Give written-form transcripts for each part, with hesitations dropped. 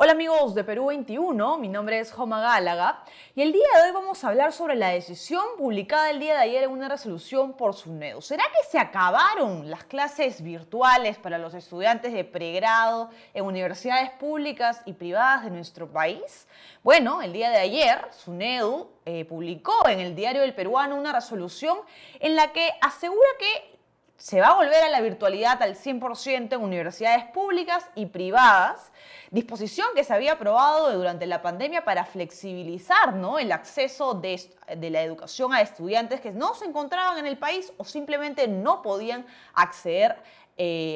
Hola amigos de Perú 21, mi nombre es Joma Gálaga y el día de hoy vamos a hablar sobre la decisión publicada el día de ayer en una resolución por SUNEDU. ¿Será que se acabaron las clases virtuales para los estudiantes de pregrado en universidades públicas y privadas de nuestro país? Bueno, el día de ayer SUNEDU publicó en el Diario del Peruano una resolución en la que asegura que se va a volver a la virtualidad al 100% en universidades públicas y privadas, disposición que se había aprobado durante la pandemia para flexibilizar, ¿no?, el acceso de la educación a estudiantes que no se encontraban en el país o simplemente no podían acceder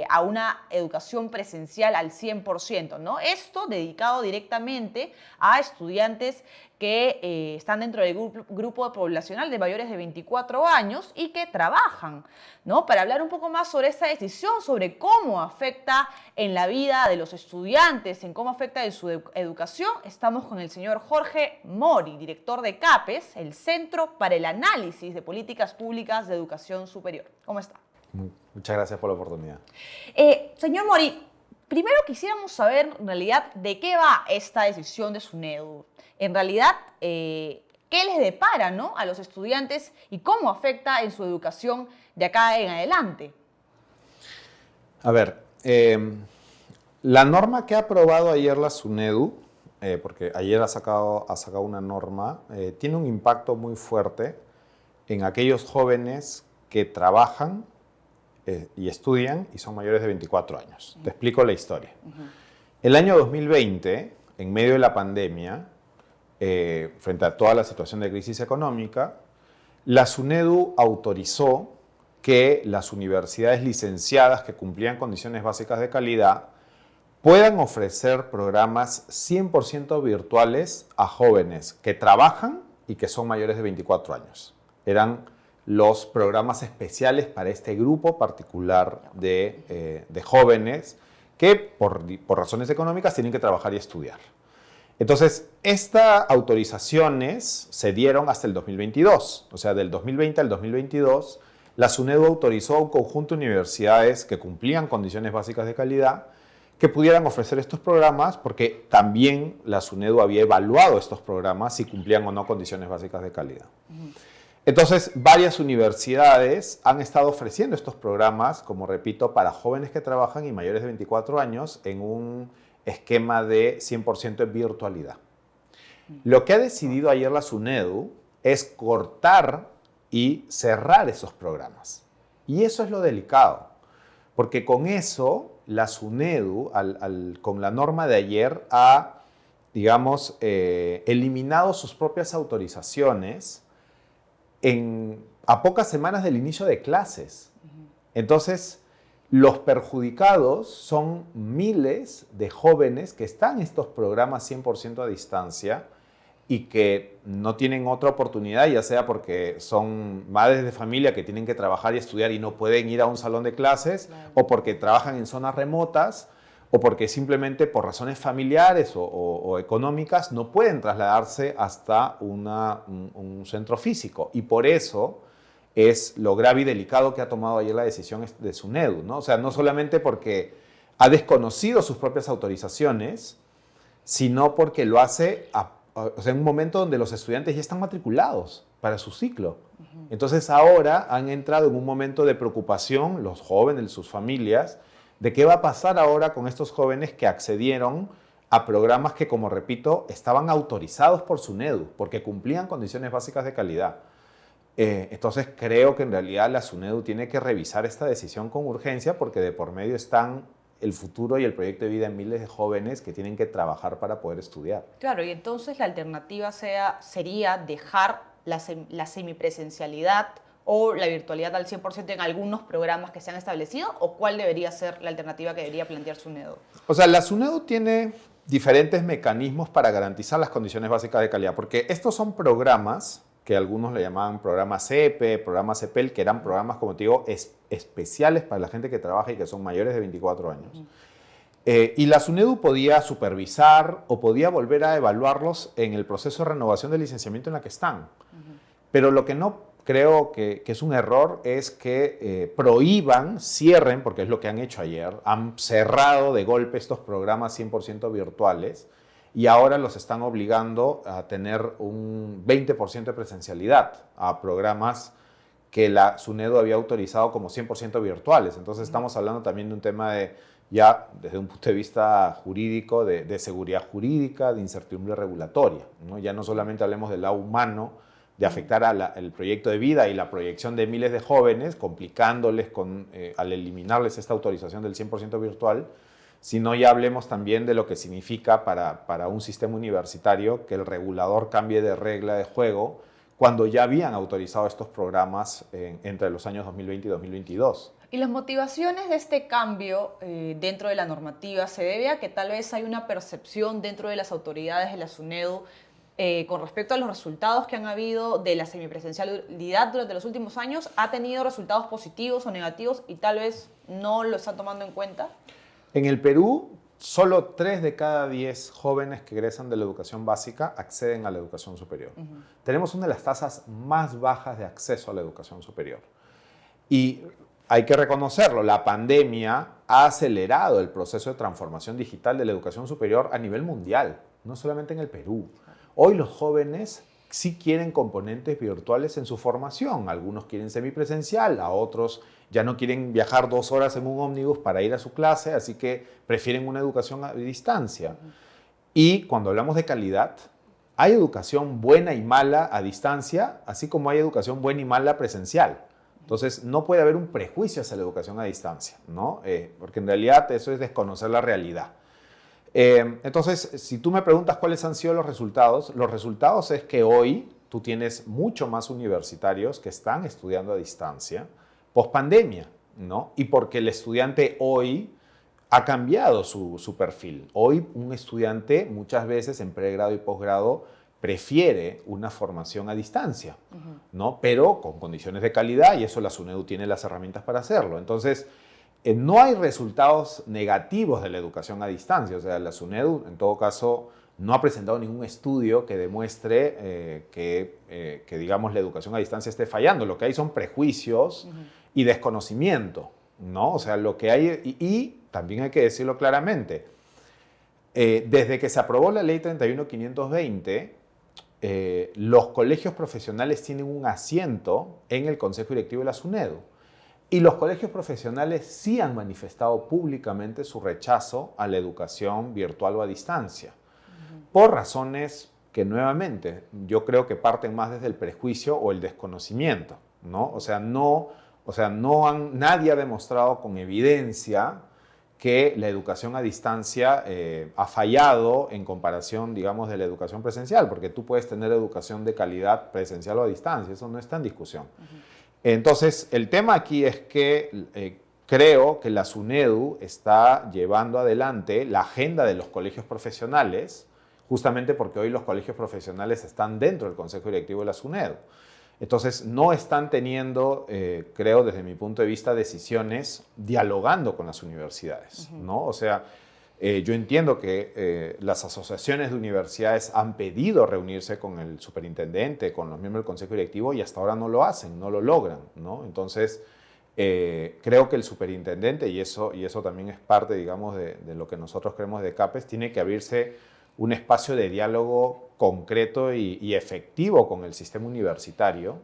a una educación presencial al 100%, ¿no? Esto dedicado directamente a estudiantes que están dentro del grupo poblacional de mayores de 24 años y que trabajan, ¿no? Para hablar un poco más sobre esta decisión, sobre cómo afecta en la vida de los estudiantes, en cómo afecta en su educación, estamos con el señor Jorge Mori, director de CAPES, el Centro para el Análisis de Políticas Públicas de Educación Superior. ¿Cómo está? Muchas gracias por la oportunidad. Señor Mori, primero quisiéramos saber en realidad de qué va esta decisión de SUNEDU. En realidad, ¿qué les depara, ¿no?, a los estudiantes y cómo afecta en su educación de acá en adelante? A ver, la norma que ha aprobado ayer la SUNEDU, porque ayer ha sacado una norma, tiene un impacto muy fuerte en aquellos jóvenes que trabajan y estudian y son mayores de 24 años. Te explico la historia. El año 2020, en medio de la pandemia, frente a toda la situación de crisis económica, la SUNEDU autorizó que las universidades licenciadas que cumplían condiciones básicas de calidad puedan ofrecer programas 100% virtuales a jóvenes que trabajan y que son mayores de 24 años. Eran los programas especiales para este grupo particular de jóvenes que por razones económicas tienen que trabajar y estudiar. Entonces, estas autorizaciones se dieron hasta el 2022, o sea, del 2020 al 2022, la SUNEDU autorizó a un conjunto de universidades que cumplían condiciones básicas de calidad que pudieran ofrecer estos programas, porque también la SUNEDU había evaluado estos programas si cumplían o no condiciones básicas de calidad. Entonces, varias universidades han estado ofreciendo estos programas, como repito, para jóvenes que trabajan y mayores de 24 años en un esquema de 100% de virtualidad. Lo que ha decidido ayer la SUNEDU es cortar y cerrar esos programas. Y eso es lo delicado, porque con eso la SUNEDU, con la norma de ayer, ha, digamos, eliminado sus propias autorizaciones a pocas semanas del inicio de clases. Entonces, los perjudicados son miles de jóvenes que están en estos programas 100% a distancia y que no tienen otra oportunidad, ya sea porque son madres de familia que tienen que trabajar y estudiar y no pueden ir a un salón de clases, claro, o porque trabajan en zonas remotas, o porque simplemente por razones familiares o económicas no pueden trasladarse hasta un centro físico. Y por eso es lo grave y delicado que ha tomado ayer la decisión de SUNEDU, ¿no? O sea, no solamente porque ha desconocido sus propias autorizaciones, sino porque lo hace en un momento donde los estudiantes ya están matriculados para su ciclo. Entonces ahora han entrado en un momento de preocupación los jóvenes, sus familias, de qué va a pasar ahora con estos jóvenes que accedieron a programas que, como repito, estaban autorizados por SUNEDU, porque cumplían condiciones básicas de calidad. Entonces creo que en realidad la SUNEDU tiene que revisar esta decisión con urgencia, porque de por medio están el futuro y el proyecto de vida de miles de jóvenes que tienen que trabajar para poder estudiar. Claro, y entonces la alternativa sería dejar la semipresencialidad o la virtualidad al 100% en algunos programas que se han establecido, ¿o cuál debería ser la alternativa que debería plantear SUNEDU? O sea, la SUNEDU tiene diferentes mecanismos para garantizar las condiciones básicas de calidad, porque estos son programas que algunos le llamaban programas CEPE, programas CEPEL, que eran programas, como te digo, especiales para la gente que trabaja y que son mayores de 24 años. Y la SUNEDU podía supervisar o podía volver a evaluarlos en el proceso de renovación de licenciamiento en la que están. Pero lo que no creo que es un error es que prohíban, cierren, porque es lo que han hecho ayer, han cerrado de golpe estos programas 100% virtuales y ahora los están obligando a tener un 20% de presencialidad a programas que la SUNEDU había autorizado como 100% virtuales. Entonces estamos hablando también de un tema de, ya desde un punto de vista jurídico, de seguridad jurídica, de incertidumbre regulatoria, ¿no? Ya no solamente hablemos del lado humano, de afectar al proyecto de vida y la proyección de miles de jóvenes, complicándoles al eliminarles esta autorización del 100% virtual, sino ya hablemos también de lo que significa para un sistema universitario que el regulador cambie de regla de juego cuando ya habían autorizado estos programas entre los años 2020 y 2022. ¿Y las motivaciones de este cambio dentro de la normativa se debe a que tal vez hay una percepción dentro de las autoridades de la SUNEDU con respecto a los resultados que han habido de la semipresencialidad durante los últimos años? ¿Ha tenido resultados positivos o negativos y tal vez no lo están tomando en cuenta? En el Perú, solo 3 de cada 10 jóvenes que egresan de la educación básica acceden a la educación superior. Tenemos una de las tasas más bajas de acceso a la educación superior. Y hay que reconocerlo, la pandemia ha acelerado el proceso de transformación digital de la educación superior a nivel mundial, no solamente en el Perú. Hoy los jóvenes sí quieren componentes virtuales en su formación. Algunos quieren semipresencial, a otros ya no quieren viajar 2 horas en un ómnibus para ir a su clase, así que prefieren una educación a distancia. Y cuando hablamos de calidad, hay educación buena y mala a distancia, así como hay educación buena y mala presencial. Entonces, no puede haber un prejuicio hacia la educación a distancia, ¿no? Porque en realidad eso es desconocer la realidad. Entonces, si tú me preguntas cuáles han sido los resultados es que hoy tú tienes mucho más universitarios que están estudiando a distancia post-pandemia, ¿no? Y porque el estudiante hoy ha cambiado su perfil. Hoy un estudiante muchas veces en pregrado y posgrado prefiere una formación a distancia, ¿no? Pero con condiciones de calidad y eso la SUNEDU tiene las herramientas para hacerlo. Entonces, no hay resultados negativos de la educación a distancia. O sea, la SUNEDU, en todo caso, no ha presentado ningún estudio que demuestre que, digamos, la educación a distancia esté fallando. Lo que hay son prejuicios y desconocimiento, ¿no? O sea, lo que hay, y también hay que decirlo claramente, desde que se aprobó la Ley 31520, los colegios profesionales tienen un asiento en el Consejo Directivo de la SUNEDU. Y los colegios profesionales sí han manifestado públicamente su rechazo a la educación virtual o a distancia, por razones que nuevamente yo creo que parten más desde el prejuicio o el desconocimiento, ¿no? Nadie ha demostrado con evidencia que la educación a distancia ha fallado en comparación, digamos, de la educación presencial, porque tú puedes tener educación de calidad presencial o a distancia, eso no está en discusión. Entonces, el tema aquí es que creo que la SUNEDU está llevando adelante la agenda de los colegios profesionales, justamente porque hoy los colegios profesionales están dentro del Consejo Directivo de la SUNEDU. Entonces, no están teniendo, creo, desde mi punto de vista, decisiones dialogando con las universidades, ¿no? O sea, yo entiendo que las asociaciones de universidades han pedido reunirse con el superintendente, con los miembros del Consejo Directivo y hasta ahora no lo hacen, no lo logran, ¿no? Entonces, creo que el superintendente, y eso también es parte, digamos, de lo que nosotros creemos de CAPES, tiene que abrirse un espacio de diálogo concreto y efectivo con el sistema universitario,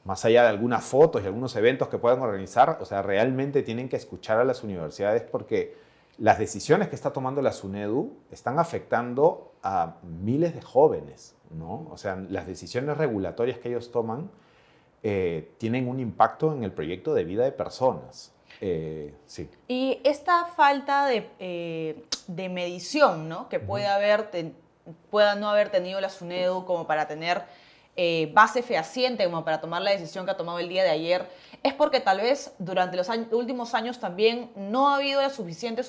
más allá de algunas fotos y algunos eventos que puedan organizar. O sea, realmente tienen que escuchar a las universidades porque las decisiones que está tomando la SUNEDU están afectando a miles de jóvenes, ¿no? O sea, las decisiones regulatorias que ellos toman tienen un impacto en el proyecto de vida de personas. Sí. Y esta falta de medición, ¿no? Que pueda no haber tenido la SUNEDU como para tener base fehaciente como para tomar la decisión que ha tomado el día de ayer, es porque tal vez durante los últimos años también no ha habido la suficiente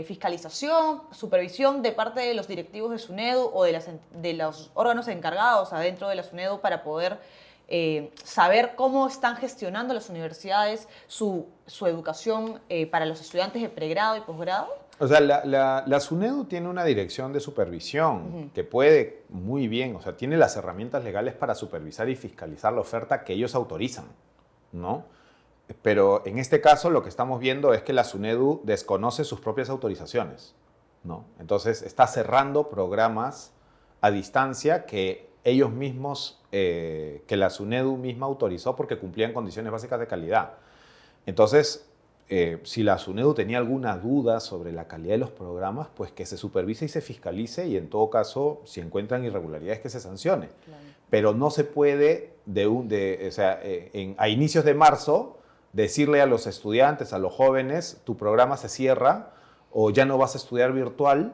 fiscalización, supervisión de parte de los directivos de SUNEDU o de los órganos encargados adentro de la SUNEDU para poder saber cómo están gestionando las universidades su educación para los estudiantes de pregrado y posgrado. O sea, la SUNEDU tiene una dirección de supervisión que puede muy bien, o sea, tiene las herramientas legales para supervisar y fiscalizar la oferta que ellos autorizan, ¿no? Pero en este caso lo que estamos viendo es que la SUNEDU desconoce sus propias autorizaciones, ¿no? Entonces está cerrando programas a distancia que ellos mismos, que la SUNEDU misma autorizó porque cumplían condiciones básicas de calidad. Entonces, si la SUNEDU tenía alguna duda sobre la calidad de los programas, pues que se supervise y se fiscalice y en todo caso, si encuentran irregularidades, que se sancione. Claro. Pero no se puede, a inicios de marzo, decirle a los estudiantes, a los jóvenes, tu programa se cierra o ya no vas a estudiar virtual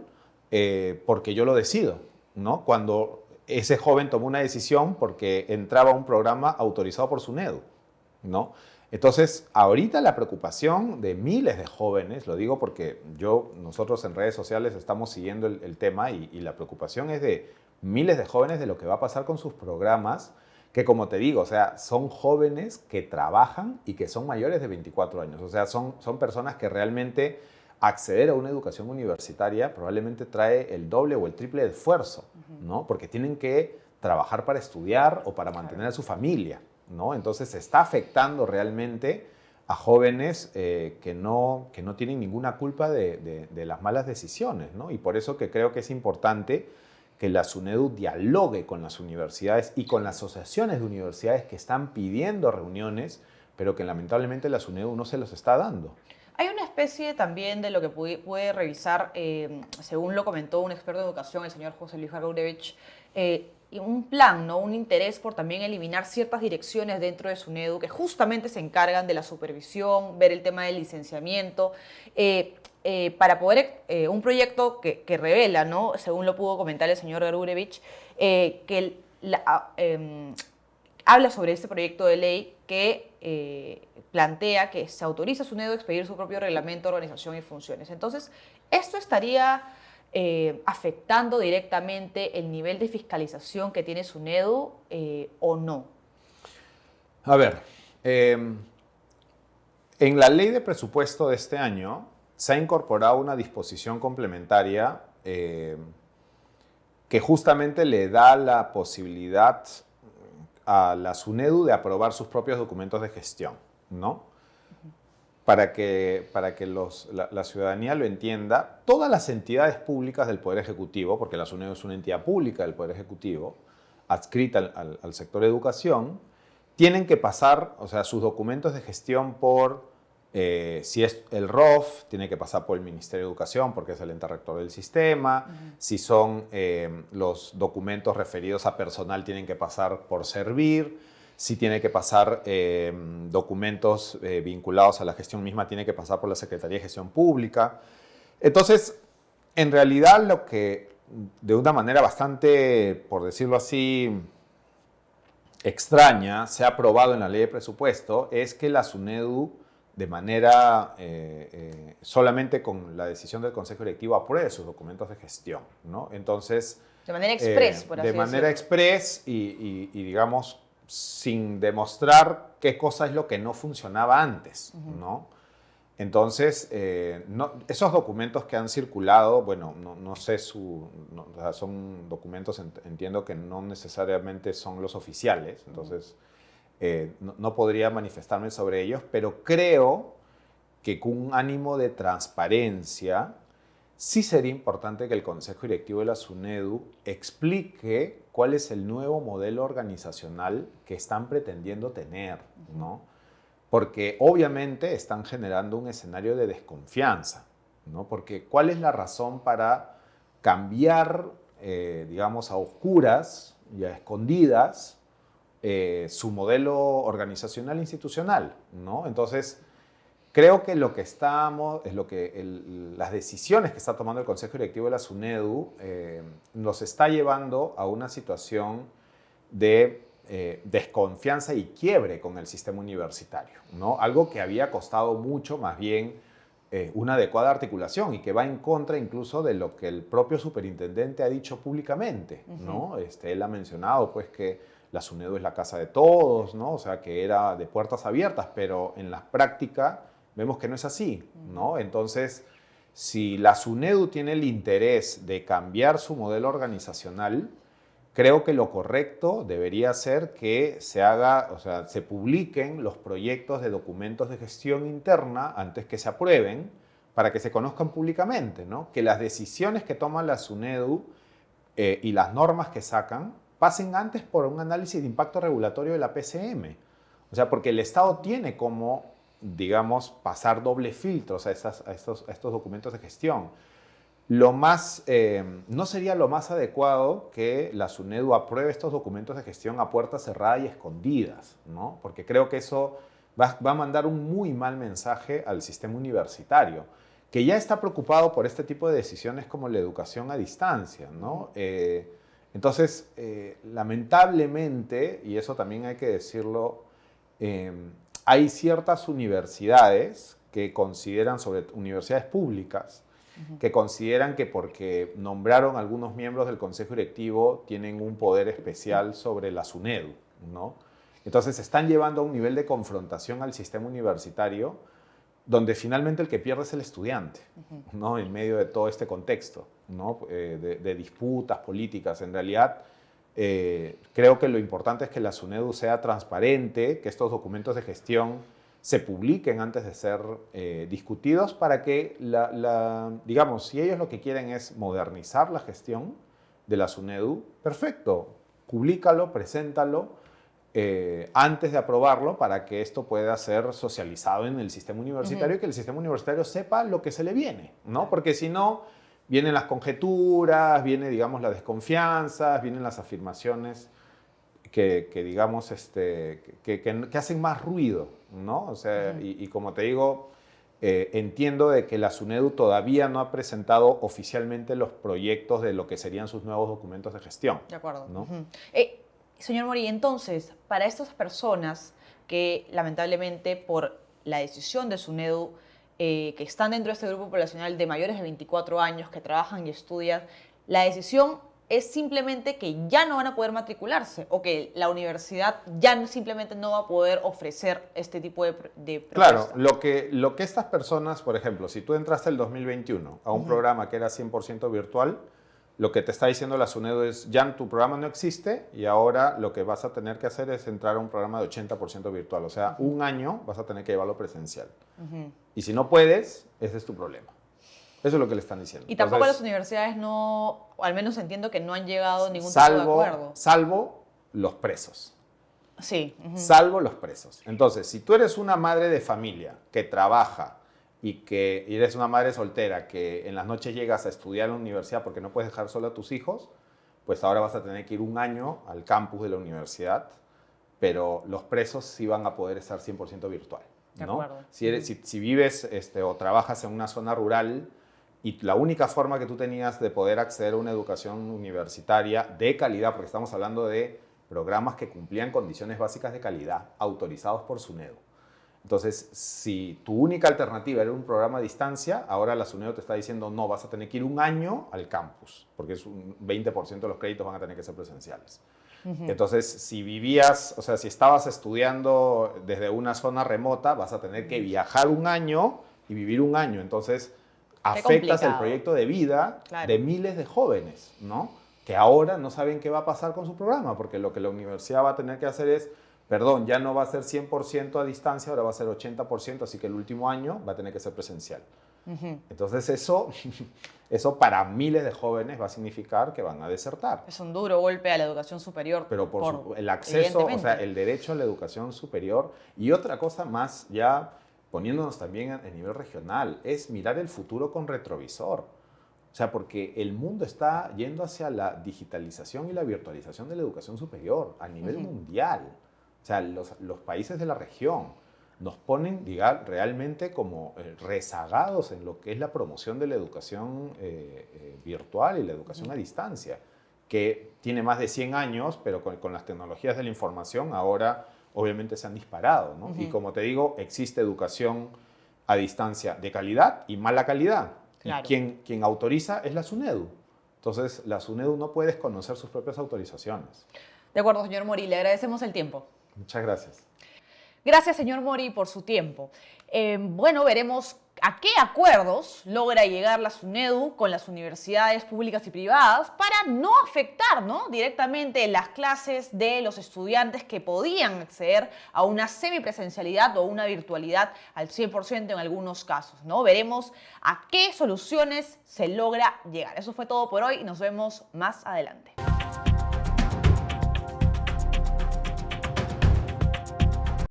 porque yo lo decido, ¿no? Cuando ese joven tomó una decisión porque entraba a un programa autorizado por SUNEDU, ¿no? Entonces, ahorita la preocupación de miles de jóvenes, lo digo porque nosotros en redes sociales estamos siguiendo el tema y la preocupación es de miles de jóvenes de lo que va a pasar con sus programas, que como te digo, o sea, son jóvenes que trabajan y que son mayores de 24 años. O sea, son personas que realmente acceder a una educación universitaria probablemente trae el doble o el triple de esfuerzo, ¿no? Porque tienen que trabajar para estudiar o para mantener a su familia, ¿no? Entonces se está afectando realmente a jóvenes que no tienen ninguna culpa de las malas decisiones, ¿no? Y por eso que creo que es importante que la SUNEDU dialogue con las universidades y con las asociaciones de universidades que están pidiendo reuniones, pero que lamentablemente la SUNEDU no se los está dando. Hay una especie también de lo que pude revisar, según lo comentó un experto en educación, el señor José Luis Jarurevich, un plan, ¿no? Un interés por también eliminar ciertas direcciones dentro de SUNEDU que justamente se encargan de la supervisión, ver el tema del licenciamiento, para poder, un proyecto que revela, ¿no? Según lo pudo comentar el señor Jarurevich, que habla sobre este proyecto de ley que plantea que se autoriza a SUNEDU a expedir su propio reglamento de organización y funciones. Entonces, esto estaría afectando directamente el nivel de fiscalización que tiene SUNEDU o no. A ver, en la ley de presupuesto de este año se ha incorporado una disposición complementaria que justamente le da la posibilidad a la SUNEDU de aprobar sus propios documentos de gestión, ¿no? Para que la ciudadanía lo entienda, todas las entidades públicas del Poder Ejecutivo, porque la SUNEDU es una entidad pública del Poder Ejecutivo, adscrita al sector de educación, tienen que pasar, o sea, sus documentos de gestión por, si es el ROF, tiene que pasar por el Ministerio de Educación, porque es el ente rector del sistema. Si son los documentos referidos a personal, tienen que pasar por Servir. Si tiene que pasar documentos vinculados a la gestión misma, tiene que pasar por la Secretaría de Gestión Pública. Entonces, en realidad, lo que de una manera bastante, por decirlo así, extraña, se ha aprobado en la ley de presupuesto, es que la SUNEDU, de manera, solamente con la decisión del Consejo Directivo, apruebe sus documentos de gestión, ¿no? Entonces, de manera express, por así decirlo. De manera decirlo. express y, digamos, sin demostrar qué cosa es lo que no funcionaba antes, ¿no? Entonces, esos documentos que han circulado, bueno, no sé, o sea, son documentos, entiendo que no necesariamente son los oficiales, entonces no podría manifestarme sobre ellos, pero creo que con un ánimo de transparencia, sí sería importante que el Consejo Directivo de la SUNEDU explique cuál es el nuevo modelo organizacional que están pretendiendo tener, ¿no? Porque obviamente están generando un escenario de desconfianza, ¿no? Porque ¿cuál es la razón para cambiar, digamos, a oscuras y a escondidas su modelo organizacional e institucional, ¿no? Entonces, creo que las decisiones que está tomando el Consejo Directivo de la SUNEDU nos está llevando a una situación de desconfianza y quiebre con el sistema universitario, ¿no? Algo que había costado mucho, más bien, una adecuada articulación y que va en contra incluso de lo que el propio superintendente ha dicho públicamente, ¿no? Él ha mencionado, pues, que la SUNEDU es la casa de todos, ¿no? O sea, que era de puertas abiertas, pero en la práctica vemos que no es así, ¿no? Entonces, si la SUNEDU tiene el interés de cambiar su modelo organizacional, creo que lo correcto debería ser que se haga, o sea, se publiquen los proyectos de documentos de gestión interna antes que se aprueben para que se conozcan públicamente, ¿no? Que las decisiones que toma la SUNEDU y las normas que sacan pasen antes por un análisis de impacto regulatorio de la PCM. O sea, porque el Estado tiene como, digamos, pasar doble filtros a estos documentos de gestión. No sería lo más adecuado que la SUNEDU apruebe estos documentos de gestión a puerta cerrada y escondidas, ¿no? Porque creo que eso va a mandar un muy mal mensaje al sistema universitario, que ya está preocupado por este tipo de decisiones como la educación a distancia, ¿no? Entonces, lamentablemente, y eso también hay que decirlo, hay ciertas universidades que consideran, sobre universidades públicas, que consideran que porque nombraron algunos miembros del consejo directivo tienen un poder especial sobre la SUNEDU, ¿no? Entonces están llevando a un nivel de confrontación al sistema universitario donde finalmente el que pierde es el estudiante, ¿no? En medio de todo este contexto, ¿no? De disputas políticas. En realidad, creo que lo importante es que la SUNEDU sea transparente, que estos documentos de gestión se publiquen antes de ser discutidos para que, digamos, si ellos lo que quieren es modernizar la gestión de la SUNEDU, perfecto, públicalo, preséntalo antes de aprobarlo para que esto pueda ser socializado en el sistema universitario y que el sistema universitario sepa lo que se le viene, ¿no? Porque si no, vienen las conjeturas, viene, digamos, la desconfianza, vienen las afirmaciones que digamos, que hacen más ruido, ¿no? O sea, y como te digo, entiendo de que la SUNEDU todavía no ha presentado oficialmente los proyectos de lo que serían sus nuevos documentos de gestión. De acuerdo. ¿No? Señor Mori, entonces, para estas personas que lamentablemente por la decisión de SUNEDU, que están dentro de este grupo poblacional de mayores de 24 años, que trabajan y estudian, la decisión es simplemente que ya no van a poder matricularse o que la universidad ya simplemente no va a poder ofrecer este tipo de propuesta. Claro, lo que estas personas, por ejemplo, si tú entraste el 2021 a un programa que era 100% virtual, lo que te está diciendo la SUNEDU es, ya tu programa no existe y ahora lo que vas a tener que hacer es entrar a un programa de 80% virtual. O sea, un año vas a tener que llevarlo presencial. Y si no puedes, ese es tu problema. Eso es lo que le están diciendo. Y tampoco las universidades no, o al menos entiendo que no han llegado a ningún tipo de acuerdo. Salvo los presos. Sí. Salvo los presos. Entonces, si tú eres una madre de familia que trabaja y eres una madre soltera que en las noches llegas a estudiar en la universidad porque no puedes dejar solo a tus hijos, pues ahora vas a tener que ir un año al campus de la universidad, pero los presos sí van a poder estar 100% virtual, ¿no? De acuerdo. Si vives o trabajas en una zona rural y la única forma que tú tenías de poder acceder a una educación universitaria de calidad, porque estamos hablando de programas que cumplían condiciones básicas de calidad, autorizados por SUNEDU. Entonces, si tu única alternativa era un programa a distancia, ahora la SUNEDU te está diciendo, no, vas a tener que ir un año al campus, porque es un 20% de los créditos van a tener que ser presenciales. Entonces, si vivías, o sea, si estabas estudiando desde una zona remota, vas a tener que viajar un año y vivir un año. Entonces, afectas el proyecto de vida de miles de jóvenes, ¿no? Que ahora no saben qué va a pasar con su programa, porque lo que la universidad va a tener que hacer es, perdón, ya no va a ser 100% a distancia, ahora va a ser 80%, así que el último año va a tener que ser presencial. Entonces eso para miles de jóvenes va a significar que van a desertar. Es un duro golpe a la educación superior. Pero el acceso, o sea, el derecho a la educación superior. Y otra cosa más, ya poniéndonos también a nivel regional, es mirar el futuro con retrovisor. O sea, porque el mundo está yendo hacia la digitalización y la virtualización de la educación superior a nivel mundial. O sea, los países de la región nos ponen, digamos, realmente como rezagados en lo que es la promoción de la educación virtual y la educación a distancia, que tiene más de 100 años, pero con las tecnologías de la información ahora obviamente se han disparado, ¿no? Y como te digo, existe educación a distancia de calidad y mala calidad. Claro. Y quien autoriza es la SUNEDU. Entonces, la SUNEDU no puede desconocer sus propias autorizaciones. De acuerdo, señor Mori, le agradecemos el tiempo. Muchas gracias. Gracias, señor Mori, por su tiempo. Bueno, veremos a qué acuerdos logra llegar la SUNEDU con las universidades públicas y privadas para no afectar, ¿no?, directamente las clases de los estudiantes que podían acceder a una semipresencialidad o una virtualidad al 100% en algunos casos, ¿no? Veremos a qué soluciones se logra llegar. Eso fue todo por hoy y nos vemos más adelante.